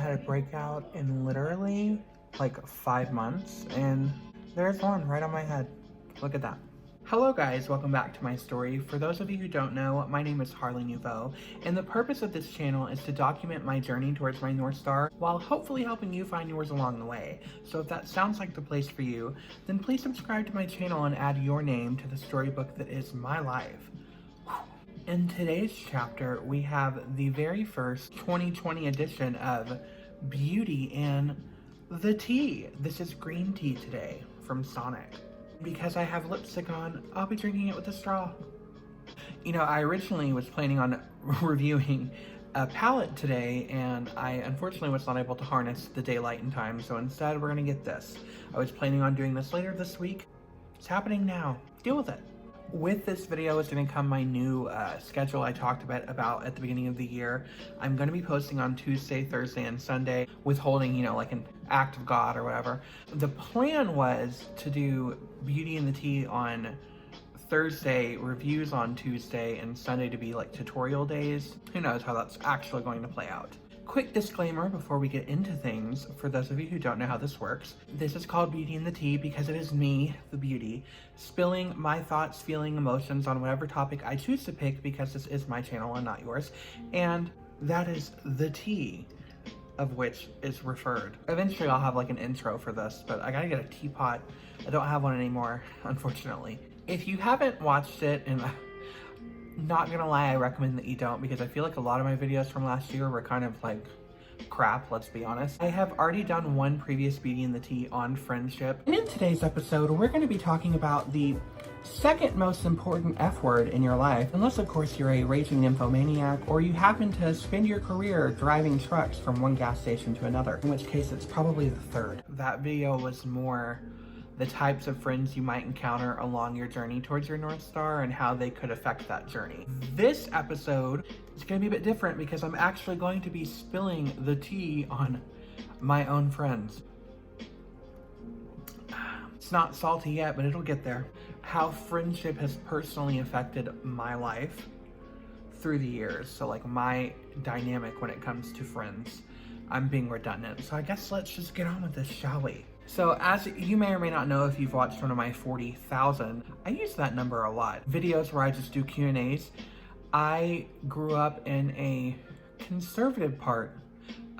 had a breakout in literally like 5 months, and there's one right on my head. Look at that. Hello guys, welcome back to my story. For those of you who don't know, my name is Harley Nouveau, and the purpose of this channel is to document my journey towards my North Star while hopefully helping you find yours along the way. So if that sounds like the place for you, then please subscribe to my channel and add your name to the storybook that is my life. In today's chapter, we have the very first 2020 edition of Beauty in the Tea. This is green tea today from Sonic. Because I have lipstick on, I'll be drinking it with a straw. You know, I originally was planning on reviewing a palette today, and I unfortunately was not able to harness the daylight in time, so instead we're gonna get this. I was planning on doing this later this week. It's happening now. Deal with it. With this video is going to come my new schedule I talked about at the beginning of the year. I'm going to be posting on Tuesday, Thursday, and Sunday, withholding, you know, like an act of God or whatever. The plan was to do Beauty in the Tea on Thursday, reviews on Tuesday, and Sunday to be like tutorial days. Who knows how that's actually going to play out. Quick disclaimer before we get into things, for those of you who don't know how this works. This is called Beauty in the Tea because it is me, the beauty, spilling my thoughts, feeling, emotions on whatever topic I choose to pick because this is my channel and not yours. And that is the tea of which is referred. Eventually I'll have like an intro for this, but I gotta get a teapot. I don't have one anymore, unfortunately. If you haven't watched it, and not gonna lie, I recommend that you don't, because I feel like a lot of my videos from last year were kind of like crap, let's be honest. I have already done one previous Beauty in the Tea on friendship. And in today's episode, we're gonna be talking about the second most important F word in your life, unless of course you're a raging nymphomaniac or you happen to spend your career driving trucks from one gas station to another, in which case it's probably the third. That video was more the types of friends you might encounter along your journey towards your North Star and how they could affect that journey. This episode is going to be a bit different because I'm actually going to be spilling the tea on my own friends. It's not salty yet, but it'll get there. How friendship has personally affected my life through the years. So like my dynamic when it comes to friends. I'm being redundant. So I guess let's just get on with this, shall we? So as you may or may not know if you've watched one of my 40,000, I use that number a lot. Videos where I just do Q&As. I grew up in a conservative part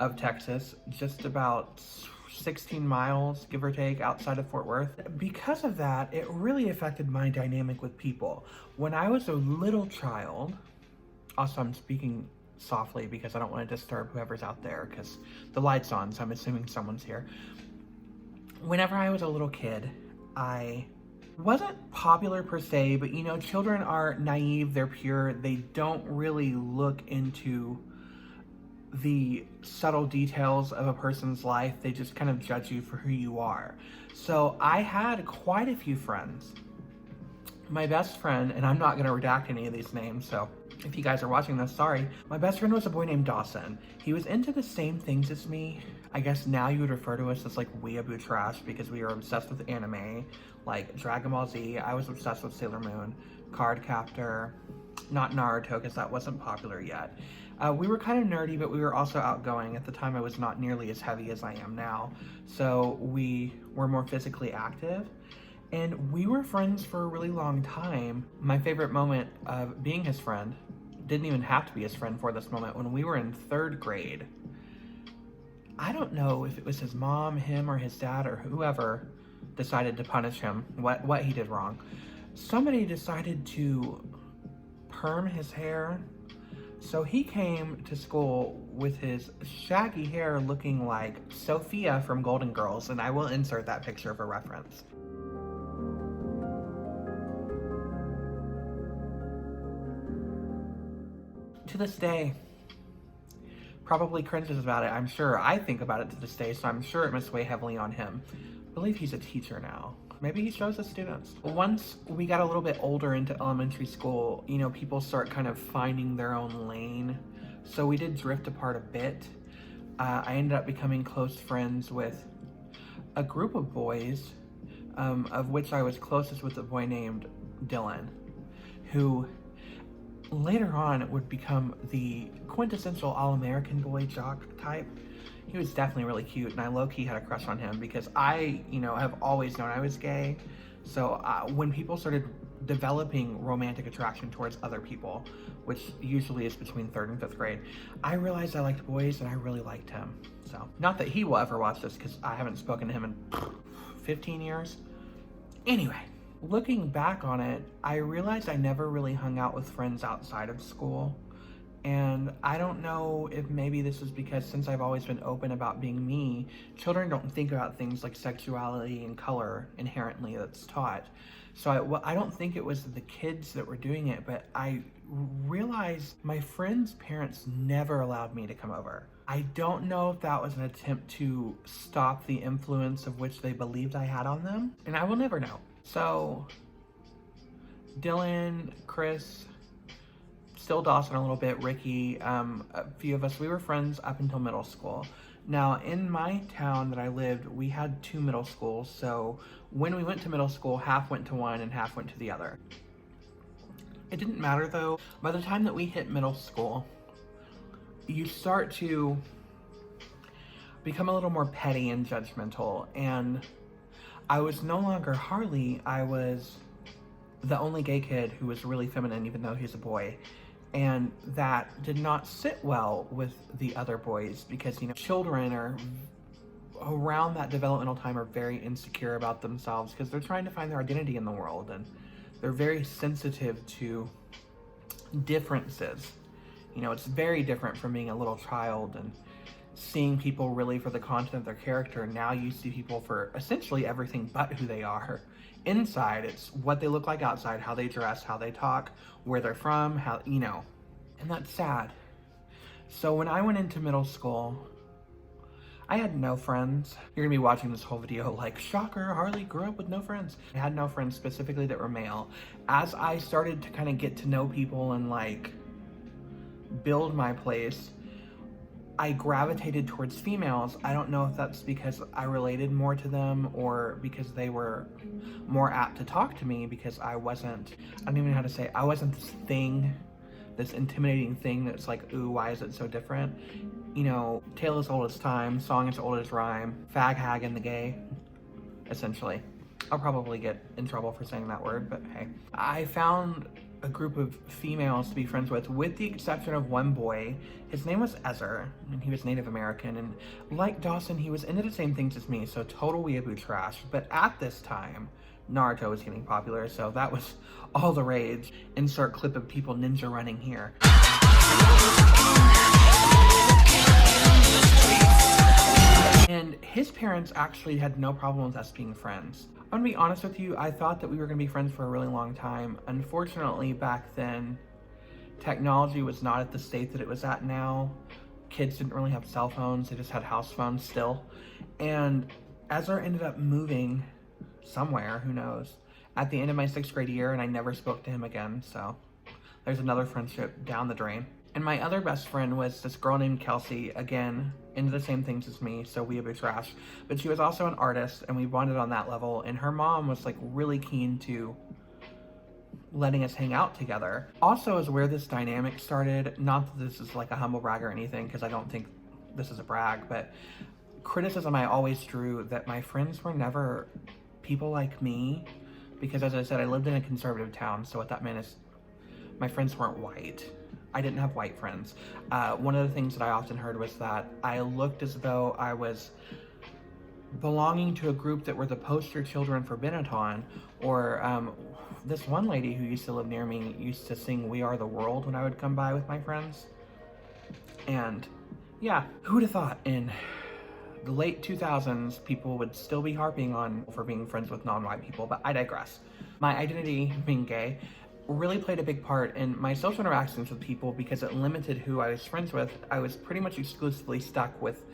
of Texas, just about 16 miles, give or take, outside of Fort Worth. Because of that, it really affected my dynamic with people. When I was a little child, also I'm speaking softly because I don't want to disturb whoever's out there because the light's on, so I'm assuming someone's here. Whenever I was a little kid, I wasn't popular per se, but you know, children are naive, they're pure, they don't really look into the subtle details of a person's life, they just kind of judge you for who you are. So I had quite a few friends. My best friend, and I'm not going to redact any of these names, so if you guys are watching this, sorry. My best friend was a boy named Dawson. He was into the same things as me. I guess now you would refer to us as like weeaboo trash because we were obsessed with anime, like Dragon Ball Z. I was obsessed with Sailor Moon, Card Captor, not Naruto because that wasn't popular yet. We were kind of nerdy, but we were also outgoing. At the time, I was not nearly as heavy as I am now. So we were more physically active. And we were friends for a really long time. My favorite moment of being his friend, didn't even have to be his friend for this moment, when we were in 3rd grade. I don't know if it was his mom, him, or his dad, or whoever decided to punish him, what he did wrong. Somebody decided to perm his hair. So he came to school with his shaggy hair looking like Sophia from Golden Girls, and I will insert that picture for reference. To this day, probably cringes about it, I'm sure. I think about it to this day, so I'm sure it must weigh heavily on him. I believe he's a teacher now. Maybe he shows his students. Once we got a little bit older into elementary school, you know, people start kind of finding their own lane. So we did drift apart a bit. I ended up becoming close friends with a group of boys, of which I was closest with a boy named Dylan, who later on would become the quintessential all-American boy jock type. He was definitely really cute, and I low-key had a crush on him because I, have always known I was gay. So when people started developing romantic attraction towards other people, which usually is between 3rd and 5th grade, I realized I liked boys and I really liked him. So, not that he will ever watch this because I haven't spoken to him in 15 years. Anyway, looking back on it, I realized I never really hung out with friends outside of school. And I don't know if maybe this is because since I've always been open about being me, children don't think about things like sexuality and color inherently that's taught. So I don't think it was the kids that were doing it, but I realized my friends' parents never allowed me to come over. I don't know if that was an attempt to stop the influence of which they believed I had on them, and I will never know. So, Dylan, Chris, still Dawson a little bit, Ricky, a few of us, we were friends up until middle school. Now, in my town that I lived, we had 2 middle schools, so when we went to middle school, half went to one and half went to the other. It didn't matter though. By the time that we hit middle school, you start to become a little more petty and judgmental, and I was no longer Harley, I was the only gay kid who was really feminine even though he's a boy. And that did not sit well with the other boys because, children are around that developmental time are very insecure about themselves because they're trying to find their identity in the world, and they're very sensitive to differences. It's very different from being a little child and seeing people really for the content of their character. Now you see people for essentially everything but who they are. Inside, it's what they look like outside, how they dress, how they talk, where they're from, and that's sad. So when I went into middle school, I had no friends. You're gonna be watching this whole video like, shocker, Harley grew up with no friends. I had no friends specifically that were male. As I started to kind of get to know people and build my place, I gravitated towards females. I don't know if that's because I related more to them or because they were more apt to talk to me because I don't even know how to say it. I wasn't this intimidating thing that's like, ooh, why is it so different? Tale as old as time, song as old as rhyme, fag, hag, and the gay, essentially. I'll probably get in trouble for saying that word, but hey. I found a group of females to be friends with the exception of one boy. His name was Ezer, and he was Native American, and like Dawson, he was into the same things as me, so total weeaboo trash. But at this time, Naruto was getting popular, so that was all the rage. Insert clip of people ninja running here. And his parents actually had no problem with us being friends. I'm gonna be honest with you, I thought that we were gonna be friends for a really long time. Unfortunately, back then, technology was not at the state that it was at now. Kids didn't really have cell phones, they just had house phones still. And Ezra ended up moving somewhere, who knows, at the end of my 6th grade year, and I never spoke to him again, so there's another friendship down the drain. And my other best friend was this girl named Kelsey, again, into the same things as me, so weeaboo trash. But she was also an artist, and we bonded on that level, and her mom was really keen to letting us hang out together. Also is where this dynamic started, not that this is a humble brag or anything, because I don't think this is a brag, but criticism I always drew that my friends were never people like me, because as I said, I lived in a conservative town, so what that meant is my friends weren't white. I didn't have white friends. One of the things that I often heard was that I looked as though I was belonging to a group that were the poster children for Benetton, or this one lady who used to live near me used to sing We Are the World when I would come by with my friends. And yeah, who would have thought in the late 2000s people would still be harping on for being friends with non-white people, but I digress. My identity, being gay, really played a big part in my social interactions with people because it limited who I was friends with. I was pretty much exclusively stuck with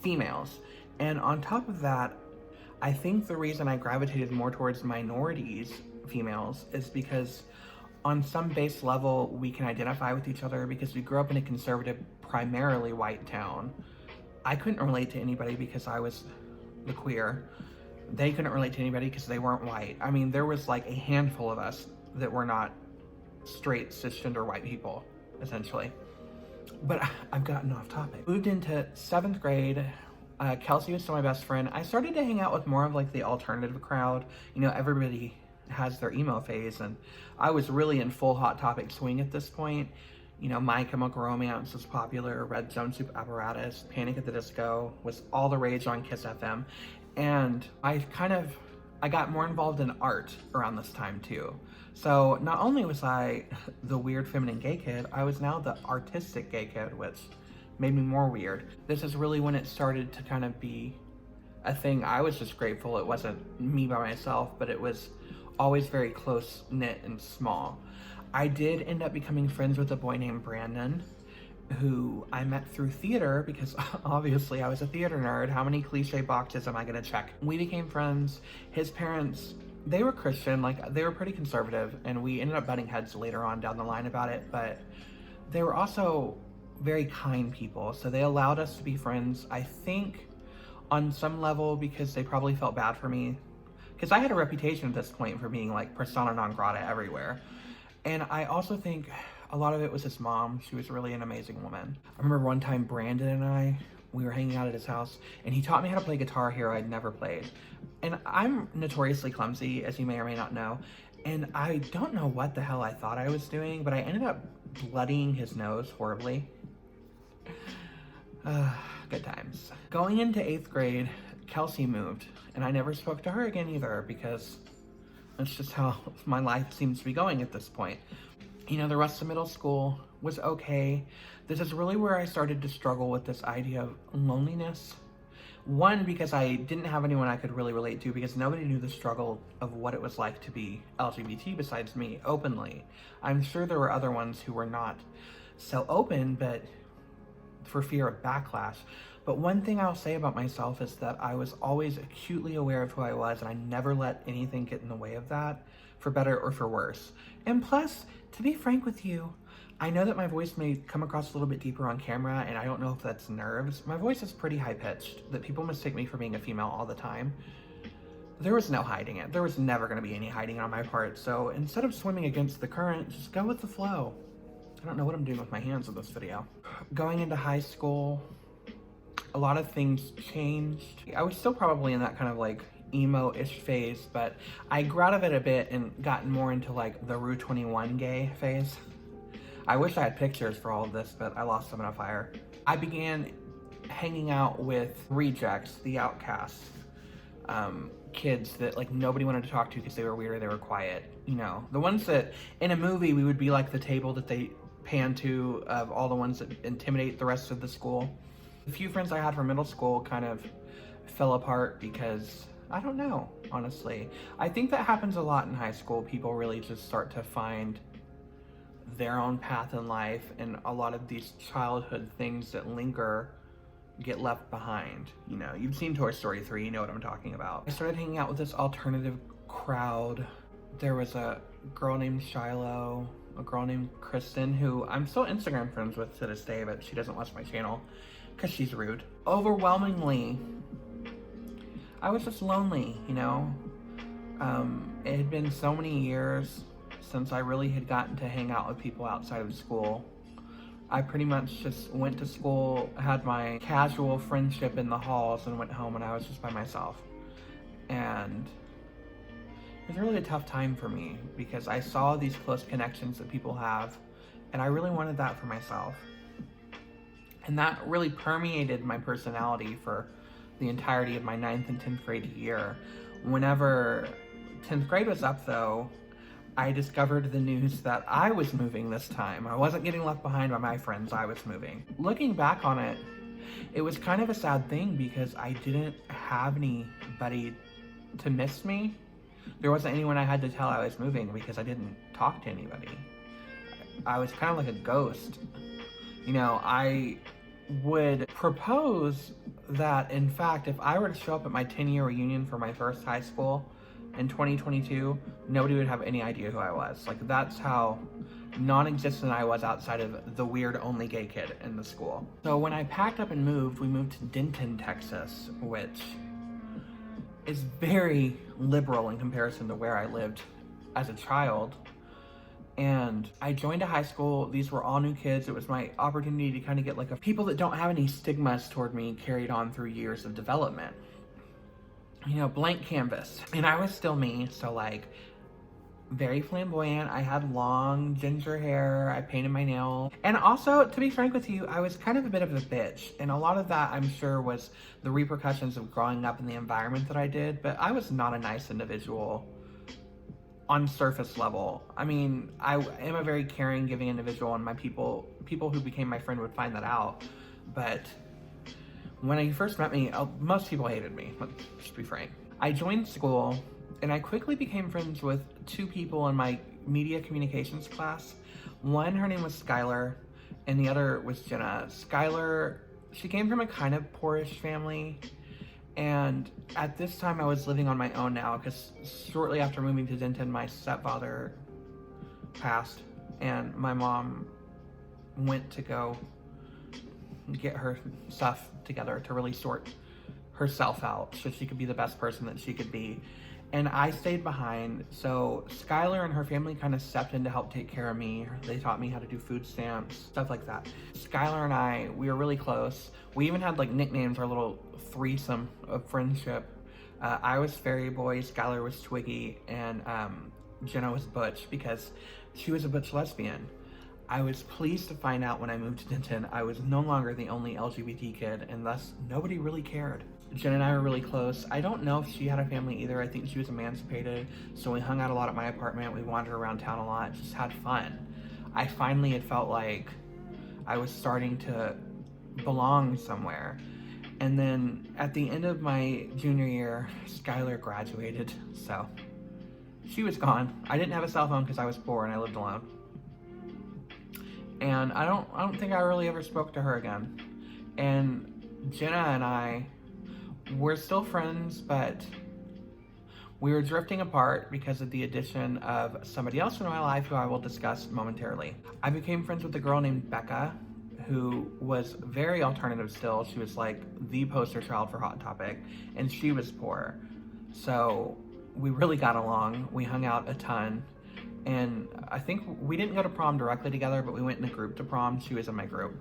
females. And on top of that, I think the reason I gravitated more towards minorities, females, is because on some base level, we can identify with each other because we grew up in a conservative, primarily white town. I couldn't relate to anybody because I was the queer. They couldn't relate to anybody because they weren't white. I mean, there was a handful of us that were not straight cisgender white people, essentially. But I've gotten off topic. Moved into 7th grade. Kelsey was still my best friend. I started to hang out with more of like the alternative crowd. You know, everybody has their emo phase, and I was really in full Hot Topic swing at this point. You know, My Chemical Romance was popular, Red Zone Soup Apparatus, Panic at the Disco was all the rage on Kiss FM. And I got more involved in art around this time too. So not only was I the weird feminine gay kid, I was now the artistic gay kid, which made me more weird. This is really when it started to kind of be a thing. I was just grateful it wasn't me by myself, but it was always very close-knit and small. I did end up becoming friends with a boy named Brandon, who I met through theater because obviously I was a theater nerd. How many cliche boxes am I gonna check? We became friends. His parents, they were Christian, like they were pretty conservative, and we ended up butting heads later on down the line about it, but they were also very kind people, so they allowed us to be friends, I think on some level because they probably felt bad for me, because I had a reputation at this point for being like persona non grata everywhere. And I also think a lot of it was his mom. She was really an amazing woman. I remember one time Brandon and we were hanging out at his house, and he taught me how to play Guitar Hero I'd never played. And I'm notoriously clumsy, as you may or may not know, and I don't know what the hell I thought I was doing, but I ended up bloodying his nose horribly. Good times. Going into 8th grade, Kelsey moved, and I never spoke to her again either, because that's just how my life seems to be going at this point. You know, the rest of middle school was okay. This is really where I started to struggle with this idea of loneliness. One, because I didn't have anyone I could really relate to, because nobody knew the struggle of what it was like to be LGBT besides me, openly. I'm sure there were other ones who were not so open, but for fear of backlash. But one thing I'll say about myself is that I was always acutely aware of who I was, and I never let anything get in the way of that, for better or for worse. And plus, to be frank with you, I know that my voice may come across a little bit deeper on camera, and I don't know if that's nerves. My voice is pretty high-pitched, that people mistake me for being a female all the time. There was no hiding it. There was never going to be any hiding on my part, so instead of swimming against the current, just go with the flow. I don't know what I'm doing with my hands in this video. Going into high school, a lot of things changed. I was still probably in that kind of like emo-ish phase, but I grew out of it a bit and gotten more into like the Rue 21 gay phase. I wish I had pictures for all of this, but I lost them in a fire. I began hanging out with rejects, the outcasts, kids that like nobody wanted to talk to because they were weird or they were quiet. You know, the ones that in a movie we would be like the table that they pan to of all the ones that intimidate the rest of the school. The few friends I had from middle school kind of fell apart because, I don't know, honestly. I think that happens a lot in high school. People really just start to find their own path in life, and a lot of these childhood things that linger get left behind. You know, you've seen Toy Story 3, you know what I'm talking about. I started hanging out with this alternative crowd. There was a girl named Shiloh, a girl named Kristen, who I'm still Instagram friends with to this day, but she doesn't watch my channel because she's rude. Overwhelmingly, I was just lonely, you know? It had been so many years since I really had gotten to hang out with people outside of school. I pretty much just went to school, had my casual friendship in the halls, and went home, and I was just by myself. And it was really a tough time for me because I saw these close connections that people have, and I really wanted that for myself. And that really permeated my personality for the entirety of my 9th and 10th grade year. Whenever 10th grade was up though, I discovered the news that I was moving this time. I wasn't getting left behind by my friends, I was moving. Looking back on it, it was kind of a sad thing because I didn't have anybody to miss me. There wasn't anyone I had to tell I was moving because I didn't talk to anybody. I was kind of like a ghost. You know, I would propose that, in fact, if I were to show up at my 10-year reunion for my first high school in 2022, nobody would have any idea who I was. Like, that's how non-existent I was outside of the weird only gay kid in the school. So when I packed up and moved, we moved to Denton, Texas, which is very liberal in comparison to where I lived as a child. And I joined a high school. These were all new kids. It was my opportunity to kind of get like a people that don't have any stigmas toward me carried on through years of development. You know, blank canvas. And I was still me, so like very flamboyant. I had long ginger hair. I painted my nails. And also, to be frank with you, I was kind of a bit of a bitch. And a lot of that, I'm sure, was the repercussions of growing up in the environment that I did. But I was not a nice individual on surface level. I mean, I am a very caring, giving individual, and my people who became my friend would find that out. But when you first met me, most people hated me, let's be frank. I joined school, and I quickly became friends with two people in my media communications class. One, her name was Skylar, and the other was Jenna. Skylar, she came from a kind of poorish family, and at this time I was living on my own now, because shortly after moving to Denton, my stepfather passed, and my mom went to go get her stuff together to really sort herself out so she could be the best person that she could be. And I stayed behind, so Skylar and her family kind of stepped in to help take care of me. They taught me how to do food stamps, stuff like that. Skylar and I, we were really close. We even had like nicknames, our little threesome of friendship. I was Fairy Boy, Skylar was Twiggy, and Jenna was Butch, because she was a butch lesbian. I was pleased to find out when I moved to Denton, I was no longer the only LGBT kid, and thus nobody really cared. Jen and I were really close. I don't know if she had a family either. I think she was emancipated, so we hung out a lot at my apartment. We wandered around town a lot, just had fun. I finally had felt like I was starting to belong somewhere. And then at the end of my junior year, Skylar graduated, so she was gone. I didn't have a cell phone because I was poor and I lived alone. And I don't think I really ever spoke to her again. And Jenna and I, we're still friends, but we were drifting apart because of the addition of somebody else in my life who I will discuss momentarily. I became friends with a girl named Becca, who was very alternative still. She was like the poster child for Hot Topic, and she was poor. So we really got along. We hung out a ton. And I think we didn't go to prom directly together, but we went in a group to prom. She was in my group.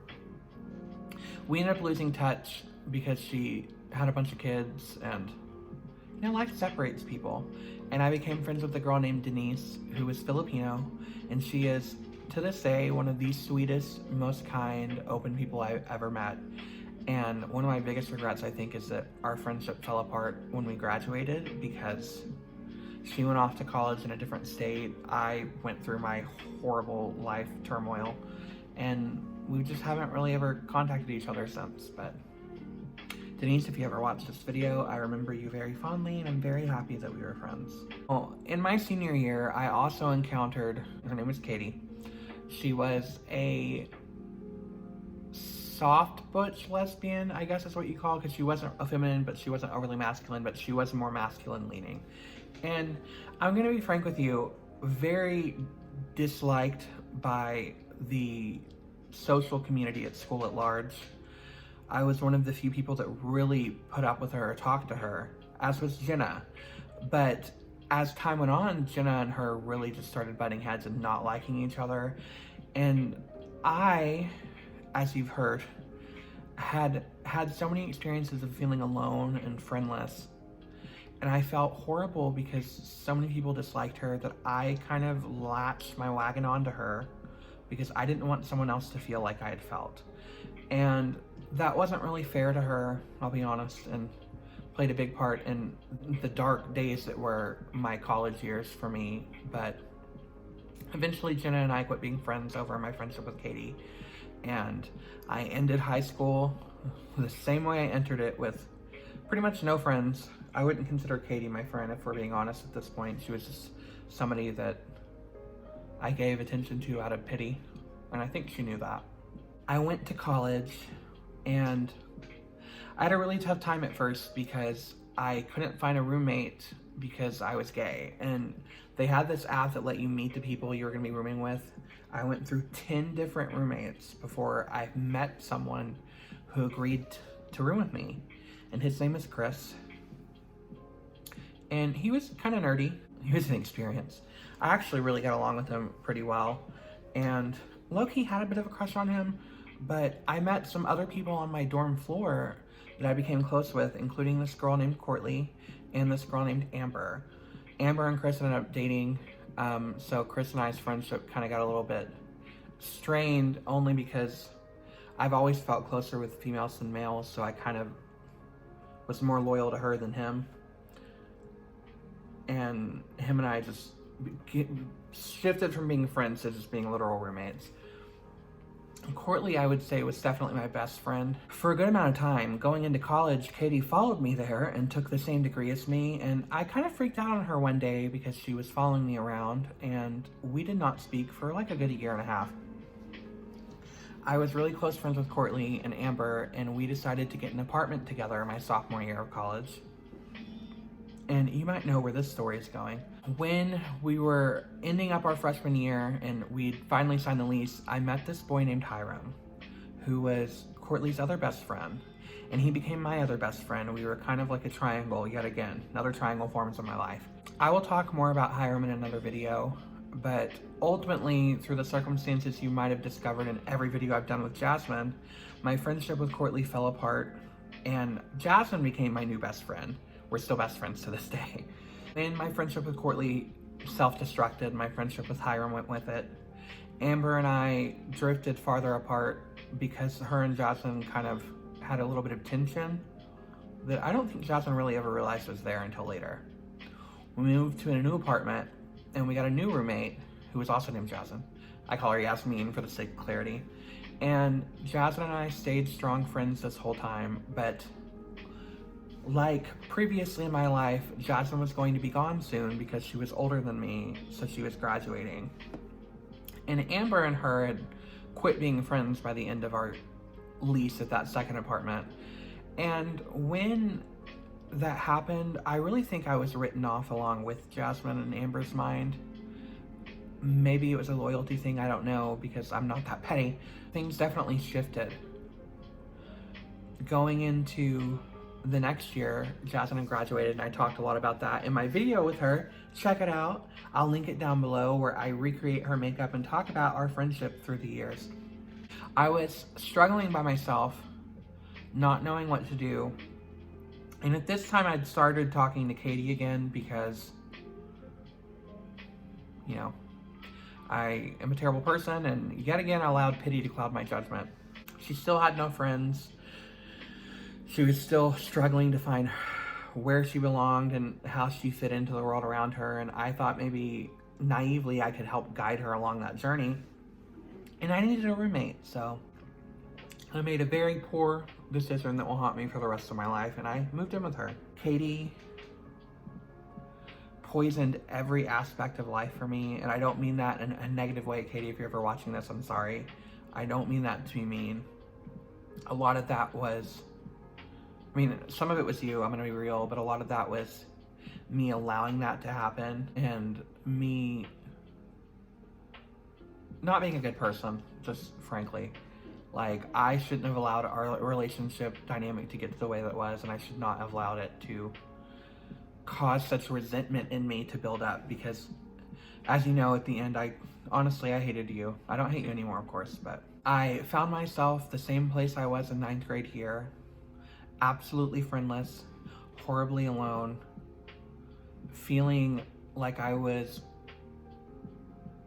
We ended up losing touch because she had a bunch of kids, and you know, life separates people. And I became friends with a girl named Denise, who was Filipino, and she is, to this day, one of the sweetest, most kind, open people I've ever met. And one of my biggest regrets, I think, is that our friendship fell apart when we graduated, because she went off to college in a different state. I went through my horrible life turmoil, and we just haven't really ever contacted each other since. But Denise, if you ever watch this video, I remember you very fondly, and I'm very happy that we were friends. Well, in my senior year, I also encountered, her name was Katie. She was a soft butch lesbian, I guess is what you call it, because she wasn't feminine, but she wasn't overly masculine, but she was more masculine leaning. And I'm gonna be frank with you, very disliked by the social community at school at large. I was one of the few people that really put up with her or talked to her, as was Jenna. But as time went on, Jenna and her really just started butting heads and not liking each other. And I, as you've heard, had so many experiences of feeling alone and friendless. And I felt horrible because so many people disliked her that I kind of latched my wagon onto her because I didn't want someone else to feel like I had felt. And that wasn't really fair to her, I'll be honest, and played a big part in the dark days that were my college years for me. But eventually Jenna and I quit being friends over my friendship with Katie. And I ended high school the same way I entered it, with pretty much no friends. I wouldn't consider Katie my friend, if we're being honest at this point. She was just somebody that I gave attention to out of pity, and I think she knew that. I went to college, and I had a really tough time at first because I couldn't find a roommate because I was gay, and they had this app that let you meet the people you were gonna be rooming with. I went through 10 different roommates before I met someone who agreed to room with me, and his name is Chris. And he was kind of nerdy. He was an experience. I actually really got along with him pretty well, and low-key had a bit of a crush on him, but I met some other people on my dorm floor that I became close with, including this girl named Courtney and this girl named Amber. Amber and Chris ended up dating, so Chris and I's friendship kind of got a little bit strained, only because I've always felt closer with females than males, so I kind of was more loyal to her than him. And him and I just shifted from being friends to just being literal roommates. Courtney, I would say, was definitely my best friend. For a good amount of time, going into college, Katie followed me there and took the same degree as me, and I kind of freaked out on her one day because she was following me around, and we did not speak for like a good year and a half. I was really close friends with Courtney and Amber, and we decided to get an apartment together my sophomore year of college. And you might know where this story is going. When we were ending up our freshman year and we'd finally signed the lease, I met this boy named Hiram, who was Courtney's other best friend. And he became my other best friend. We were kind of like a triangle, yet again. Another triangle forms in my life. I will talk more about Hiram in another video, but ultimately, through the circumstances you might have discovered in every video I've done with Jasmine, my friendship with Courtney fell apart, and Jasmine became my new best friend. We're still best friends to this day. And my friendship with Courtney self-destructed. My friendship with Hiram went with it. Amber and I drifted farther apart because her and Jasmine kind of had a little bit of tension that I don't think Jasmine really ever realized was there until later. We moved to a new apartment and we got a new roommate who was also named Jasmine. I call her Yasmin for the sake of clarity. And Jasmine and I stayed strong friends this whole time, but like previously in my life, Jasmine was going to be gone soon because she was older than me, so she was graduating. And Amber and her had quit being friends by the end of our lease at that second apartment. And when that happened, I really think I was written off along with Jasmine and Amber's mind. Maybe it was a loyalty thing, I don't know, because I'm not that petty. Things definitely shifted. Going into the next year, Jasmine graduated, and I talked a lot about that in my video with her. Check it out. I'll link it down below, where I recreate her makeup and talk about our friendship through the years. I was struggling by myself, not knowing what to do. And at this time, I'd started talking to Katie again because, you know, I am a terrible person, and yet again, I allowed pity to cloud my judgment. She still had no friends. She was still struggling to find where she belonged and how she fit into the world around her, and I thought maybe naively I could help guide her along that journey. And I needed a roommate, so I made a very poor decision that will haunt me for the rest of my life, and I moved in with her. Katie poisoned every aspect of life for me, and I don't mean that in a negative way. Katie, if you're ever watching this, I'm sorry. I don't mean that to be mean. A lot of that was, I mean, some of it was you, I'm gonna be real, but a lot of that was me allowing that to happen and me not being a good person, just frankly. Like, I shouldn't have allowed our relationship dynamic to get to the way that it was, and I should not have allowed it to cause such resentment in me to build up, because as you know, at the end, honestly, I hated you. I don't hate you anymore, of course, but I found myself the same place I was in 9th grade here. Absolutely friendless, horribly alone, feeling like I was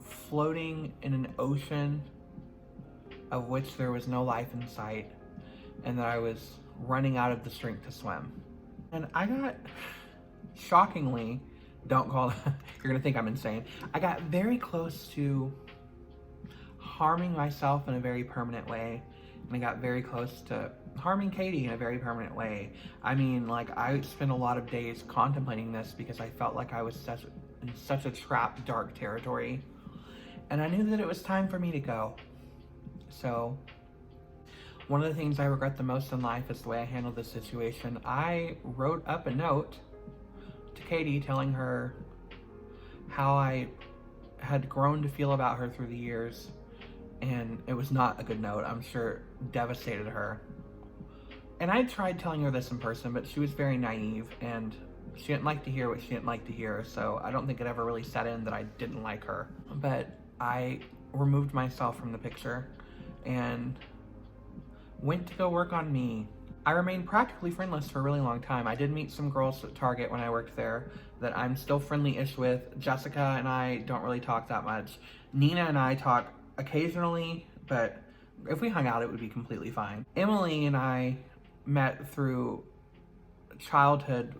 floating in an ocean of which there was no life in sight, and that I was running out of the strength to swim. And I got, shockingly, don't call it, you're gonna think I'm insane, I got very close to harming myself in a very permanent way, and I got very close to harming Katie in a very permanent way. I mean, like, I spent a lot of days contemplating this because I felt like I was in such a trapped, dark territory. And I knew that it was time for me to go. So, one of the things I regret the most in life is the way I handled this situation. I wrote up a note to Katie telling her how I had grown to feel about her through the years. And it was not a good note. I'm sure it devastated her. And I tried telling her this in person, but she was very naive, and she didn't like to hear what she didn't like to hear, so I don't think it ever really set in that I didn't like her. But I removed myself from the picture and went to go work on me. I remained practically friendless for a really long time. I did meet some girls at Target when I worked there that I'm still friendly-ish with. Jessica and I don't really talk that much. Nina and I talk occasionally, but if we hung out, it would be completely fine. Emily and I met through childhood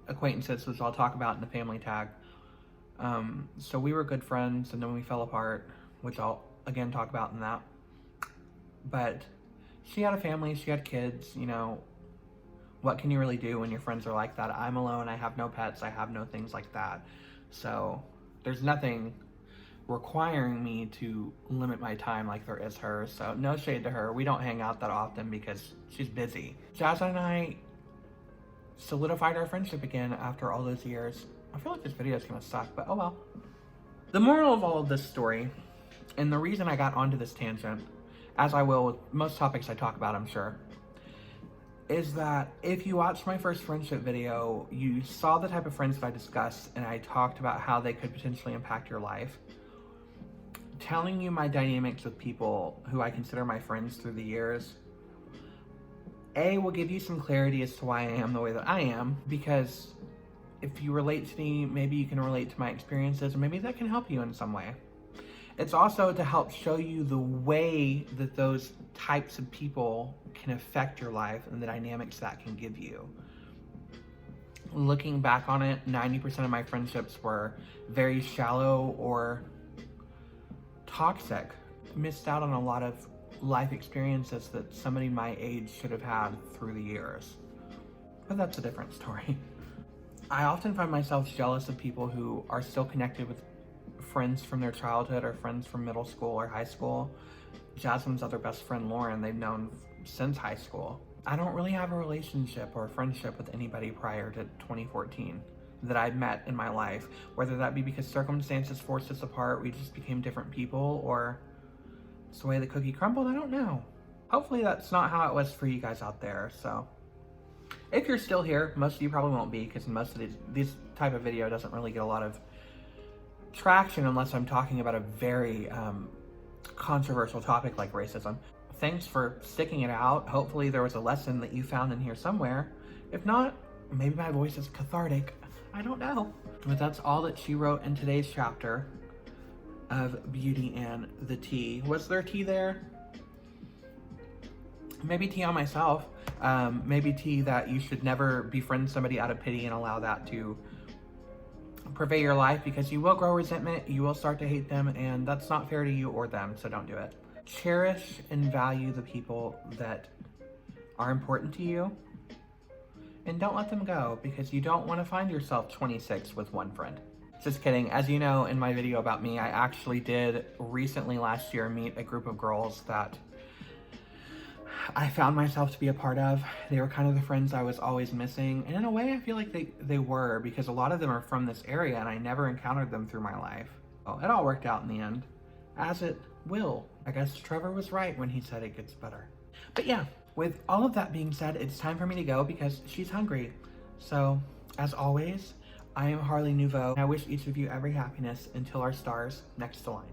acquaintances, which I'll talk about in the family tag. So we were good friends, and then we fell apart, which I'll again talk about in that. But she had a family, she had kids, you know, what can you really do when your friends are like that? I'm alone, I have no pets, I have no things like that. So there's nothing requiring me to limit my time like there is hers. So no shade to her. We don't hang out that often because she's busy. Jazz and I solidified our friendship again after all those years. I feel like this video is gonna suck, but oh well. The moral of all of this story, and the reason I got onto this tangent, as I will with most topics I talk about, I'm sure, is that if you watched my first friendship video, you saw the type of friends that I discussed, and I talked about how they could potentially impact your life. Telling you my dynamics with people who I consider my friends through the years, A, will give you some clarity as to why I am the way that I am, because if you relate to me, maybe you can relate to my experiences, and maybe that can help you in some way. It's also to help show you the way that those types of people can affect your life and the dynamics that can give you. Looking back on it, 90% of my friendships were very shallow or toxic. Missed out on a lot of life experiences that somebody my age should have had through the years. But that's a different story. I often find myself jealous of people who are still connected with friends from their childhood or friends from middle school or high school. Jasmine's other best friend, Lauren, they've known since high school. I don't really have a relationship or a friendship with anybody prior to 2014 that I've met in my life, whether that be because circumstances forced us apart, we just became different people, or it's the way the cookie crumbled, I don't know. Hopefully that's not how it was for you guys out there. So if you're still here, most of you probably won't be, because most of this type of video doesn't really get a lot of traction unless I'm talking about a very controversial topic like racism. Thanks for sticking it out. Hopefully there was a lesson that you found in here somewhere. If not, maybe my voice is cathartic. I don't know. But that's all that she wrote in today's chapter of Beauty and the Tea. Was there tea there? Maybe tea on myself. Maybe tea that you should never befriend somebody out of pity and allow that to pervade your life, because you will grow resentment, you will start to hate them, and that's not fair to you or them, so don't do it. Cherish and value the people that are important to you, and don't let them go, because you don't want to find yourself 26 with one friend. Just kidding. As you know, in my video about me, I actually did recently last year meet a group of girls that I found myself to be a part of. They were kind of the friends I was always missing, and in a way I feel like they were, because a lot of them are from this area and I never encountered them through my life. Well, it all worked out in the end, as it will. I guess Trevor was right when he said it gets better. But yeah, with all of that being said, it's time for me to go because she's hungry. So, as always, I am Harley Nouveau, and I wish each of you every happiness until our stars next align.